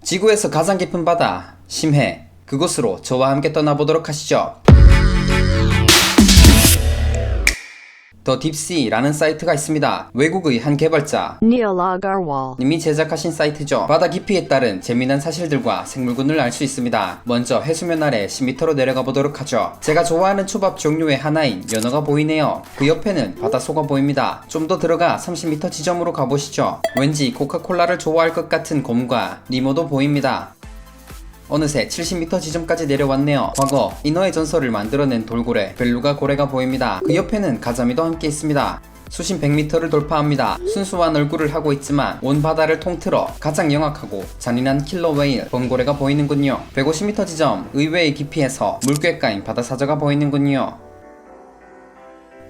지구에서 가장 깊은 바다 심해, 그곳으로 저와 함께 떠나보도록 하시죠. 더 딥시라는 사이트가 있습니다. 외국의 한 개발자 Neil Agarwal 님이 제작하신 사이트죠. 바다 깊이에 따른 재미난 사실들과 생물군을 알 수 있습니다. 먼저 해수면 아래 10m로 내려가 보도록 하죠. 제가 좋아하는 초밥 종류의 하나인 연어가 보이네요. 그 옆에는 바닷소가 보입니다. 좀 더 들어가 30m 지점으로 가보시죠. 왠지 코카콜라를 좋아할 것 같은 곰과 니모도 보입니다. 어느새 70m 지점까지 내려왔네요. 과거 인어의 전설을 만들어낸 돌고래 벨루가 고래가 보입니다. 그 옆에는 가자미도 함께 있습니다. 수심 100m를 돌파합니다. 순수한 얼굴을 하고 있지만 온 바다를 통틀어 가장 영악하고 잔인한 킬러 웨일 범고래가 보이는군요. 150m 지점 의외의 깊이에서 물꾀까인 바다사자가 보이는군요.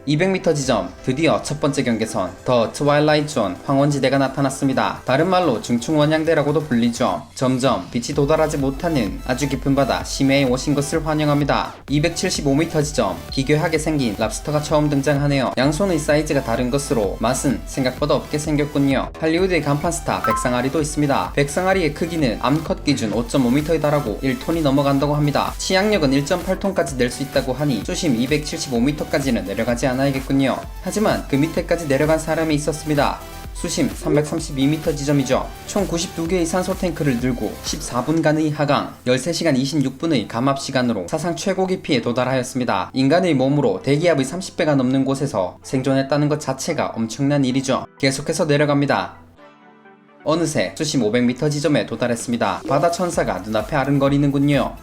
200m 지점 드디어 첫 번째 경계선 더 트와일라이트 존 황혼지대가 나타났습니다. 다른 말로 중충원양대라고도 불리죠. 점점 빛이 도달하지 못하는 아주 깊은 바다 심해에 오신 것을 환영합니다. 275m 지점 기괴하게 생긴 랍스터가 처음 등장하네요. 양손의 사이즈가 다른 것으로 맛은 생각보다 없게 생겼군요. 할리우드의 간판 스타 백상아리도 있습니다. 백상아리의 크기는 암컷 기준 5.5m에 달하고 1톤이 넘어간다고 합니다. 치악력은 1.8톤까지 낼 수 있다고 하니 수심 275m까지는 내려가지 않아야겠군요. 하지만 그 밑에까지 내려간 사람이 있었습니다. 수심 332m 지점이죠. 총 92개의 산소 탱크를 들고 14분간의 하강, 13시간 26분의 감압 시간으로 사상 최고 깊이에 도달하였습니다. 인간의 몸으로 대기압의 30배가 넘는 곳에서 생존했다는 것 자체가 엄청난 일이죠. 계속해서 내려갑니다. 어느새 수심 500m 지점에 도달했습니다. 바다 천사가 눈앞에 아른거리는군요.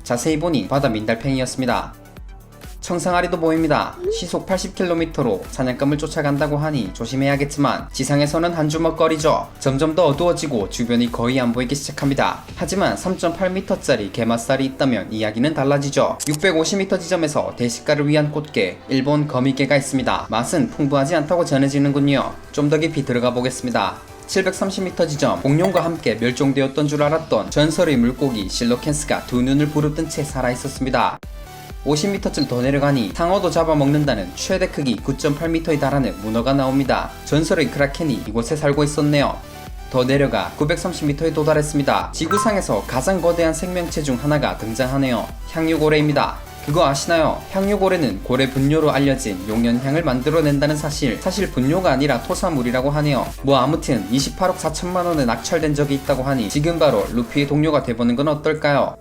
자세히 보니 바다 민달팽이였습니다. 청상아리도 보입니다. 시속 80km로 사냥감을 쫓아간다고 하니 조심해야겠지만 지상에서는 한 주먹거리죠. 점점 더 어두워지고 주변이 거의 안 보이기 시작합니다. 하지만 3.8m짜리 게맛살이 있다면 이야기는 달라지죠. 650m 지점에서 대식가를 위한 꽃게 일본 거미게가 있습니다. 맛은 풍부하지 않다고 전해지는군요. 좀 더 깊이 들어가 보겠습니다. 730m 지점 공룡과 함께 멸종되었던 줄 알았던 전설의 물고기 실로캔스가 두 눈을 부릅뜬 채 살아있었습니다. 50m쯤 더 내려가니 상어도 잡아먹는다는 최대 크기 9.8m에 달하는 문어가 나옵니다. 전설의 크라켄이 이곳에 살고 있었네요. 더 내려가 930m에 도달했습니다. 지구상에서 가장 거대한 생명체 중 하나가 등장하네요. 향유고래입니다. 그거 아시나요? 향유고래는 고래 분뇨로 알려진 용연향을 만들어낸다는 사실 분뇨가 아니라 토사물이라고 하네요. 아무튼 28억 4천만원에 낙찰된 적이 있다고 하니 지금 바로 루피의 동료가 돼보는 건 어떨까요?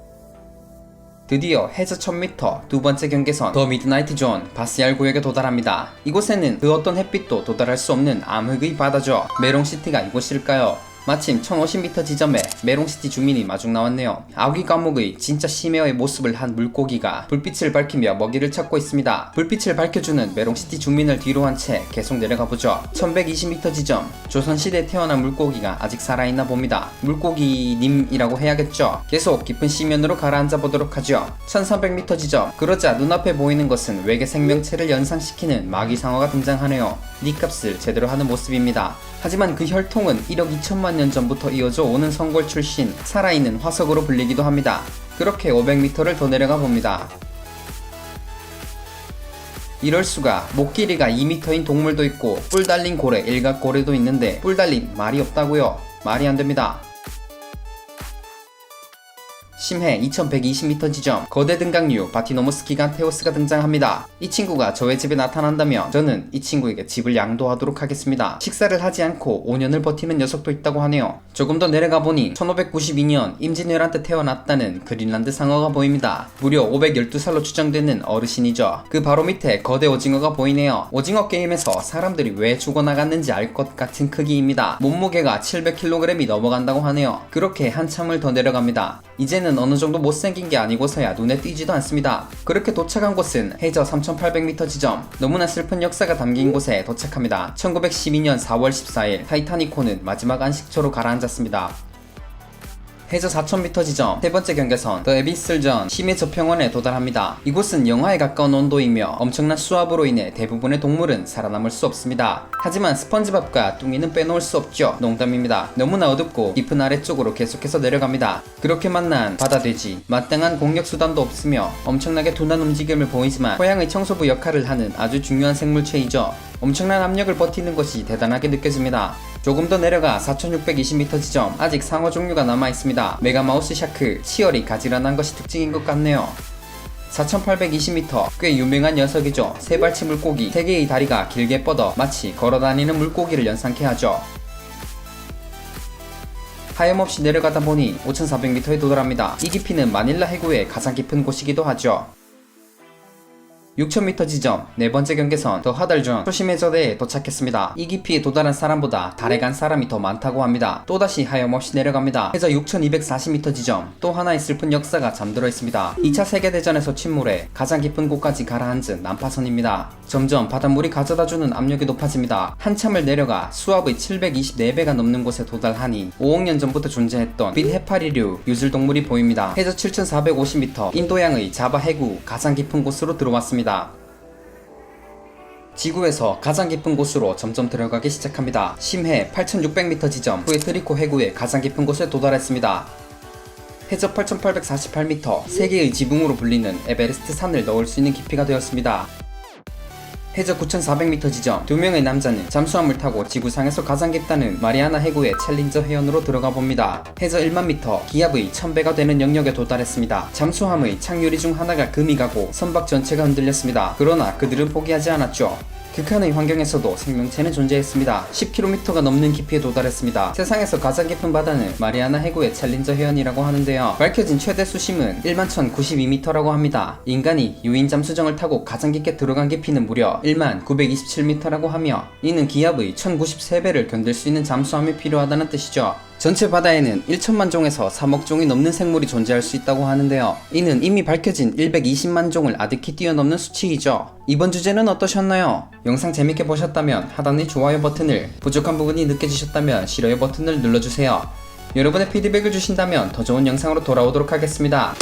드디어 해저 1000m 두 번째 경계선 더 미드나이트 존 바시알 구역에 도달합니다. 이곳에는 그 어떤 햇빛도 도달할 수 없는 암흑의 바다죠. 메롱시티가 이곳일까요? 마침 1050m 지점에 메롱시티 주민이 마중 나왔네요. 아귀 과목의 진짜 심해어의 모습을 한 물고기가 불빛을 밝히며 먹이를 찾고 있습니다. 불빛을 밝혀주는 메롱시티 주민을 뒤로 한 채 계속 내려가보죠. 1120m 지점 조선시대에 태어난 물고기가 아직 살아있나 봅니다. 물고기님이라고 해야겠죠. 계속 깊은 시면으로 가라앉아 보도록 하죠. 1300m 지점 그러자 눈앞에 보이는 것은 외계 생명체를 연상시키는 마귀상어가 등장하네요. 니값을 제대로 하는 모습입니다. 하지만 그 혈통은 1억 2천만 년 전부터 이어져 오는 성골 출신 살아있는 화석으로 불리기도 합니다. 그렇게 500m를 더 내려가 봅니다. 이럴수가 목 길이가 2m인 동물도 있고 뿔 달린 고래 일각고래도 있는데 뿔 달린 말이 없다고요? 말이 안됩니다. 심해 2120m 지점 거대 등강류 바티노무스 기간테우스가 등장합니다. 이 친구가 저의 집에 나타난다면 저는 이 친구에게 집을 양도하도록 하겠습니다. 식사를 하지 않고 5년을 버티는 녀석도 있다고 하네요. 조금 더 내려가 보니 1592년 임진왜란 때 태어났다는 그린란드 상어가 보입니다. 무려 512살로 추정되는 어르신이죠. 그 바로 밑에 거대 오징어가 보이네요. 오징어 게임에서 사람들이 왜 죽어나갔는지 알 것 같은 크기입니다. 몸무게가 700kg이 넘어간다고 하네요. 그렇게 한참을 더 내려갑니다. 이제는 어느 정도 못생긴 게 아니고서야 눈에 띄지도 않습니다. 그렇게 도착한 곳은 해저 3800m 지점 너무나 슬픈 역사가 담긴 곳에 도착합니다. 1912년 4월 14일 타이타닉호는 마지막 안식처로 가라앉았습니다. 해저 4000m 지점 세 번째 경계선 더 에비슬 존 심해 저평원에 도달합니다. 이곳은 영하에 가까운 온도이며 엄청난 수압으로 인해 대부분의 동물은 살아남을 수 없습니다. 하지만 스펀지밥과 뚱이는 빼놓을 수 없죠. 농담입니다. 너무나 어둡고 깊은 아래쪽으로 계속해서 내려갑니다. 그렇게 만난 바다돼지 마땅한 공격수단도 없으며 엄청나게 둔한 움직임을 보이지만 토양의 청소부 역할을 하는 아주 중요한 생물체이죠. 엄청난 압력을 버티는 것이 대단하게 느껴집니다. 조금 더 내려가 4620m 지점 아직 상어 종류가 남아있습니다. 메가마우스 샤크, 치열이 가지런한 것이 특징인 것 같네요. 4820m 꽤 유명한 녀석이죠. 세발치 물고기, 3개의 다리가 길게 뻗어 마치 걸어다니는 물고기를 연상케 하죠. 하염없이 내려가다 보니 5400m에 도달합니다. 이 깊이는 마닐라 해구의 가장 깊은 곳이기도 하죠. 6000m 지점 네 번째 경계선 더 하달준 초심해저대에 도착했습니다. 이 깊이에 도달한 사람보다 달에 간 사람이 더 많다고 합니다. 또다시 하염없이 내려갑니다. 해저 6240m 지점 또 하나의 슬픈 역사가 잠들어 있습니다. 2차 세계대전에서 침몰해 가장 깊은 곳까지 가라앉은 난파선입니다. 점점 바닷물이 가져다주는 압력이 높아집니다. 한참을 내려가 수압의 724배가 넘는 곳에 도달하니 5억 년 전부터 존재했던 빛 해파리류 유술동물이 보입니다. 해저 7450m 인도양의 자바 해구 가장 깊은 곳으로 들어왔습니다. 지구에서 가장 깊은 곳으로 점점 들어가기 시작합니다. 심해 8600m 지점 푸에트리코 해구의 가장 깊은 곳에 도달했습니다. 해저 8848m 세계의 지붕으로 불리는 에베레스트 산을 넣을 수 있는 깊이가 되었습니다. 해저 9400m 지점 2명의 남자는 잠수함을 타고 지구상에서 가장 깊다는 마리아나 해구의 챌린저 해연으로 들어가 봅니다. 해저 10000m 기압의 1000배가 되는 영역에 도달했습니다. 잠수함의 창유리 중 하나가 금이 가고 선박 전체가 흔들렸습니다. 그러나 그들은 포기하지 않았죠. 극한의 환경에서도 생명체는 존재했습니다. 10km가 넘는 깊이에 도달했습니다. 세상에서 가장 깊은 바다는 마리아나 해구의 챌린저 해연이라고 하는데요. 밝혀진 최대 수심은 11092m라고 합니다. 인간이 유인 잠수정을 타고 가장 깊게 들어간 깊이는 무려 10927m라고 하며 이는 기압의 1093배를 견딜 수 있는 잠수함이 필요하다는 뜻이죠. 전체 바다에는 1천만 종에서 3억 종이 넘는 생물이 존재할 수 있다고 하는데요. 이는 이미 밝혀진 120만 종을 아득히 뛰어넘는 수치이죠. 이번 주제는 어떠셨나요? 영상 재밌게 보셨다면 하단의 좋아요 버튼을, 부족한 부분이 느껴지셨다면 싫어요 버튼을 눌러주세요. 여러분의 피드백을 주신다면 더 좋은 영상으로 돌아오도록 하겠습니다.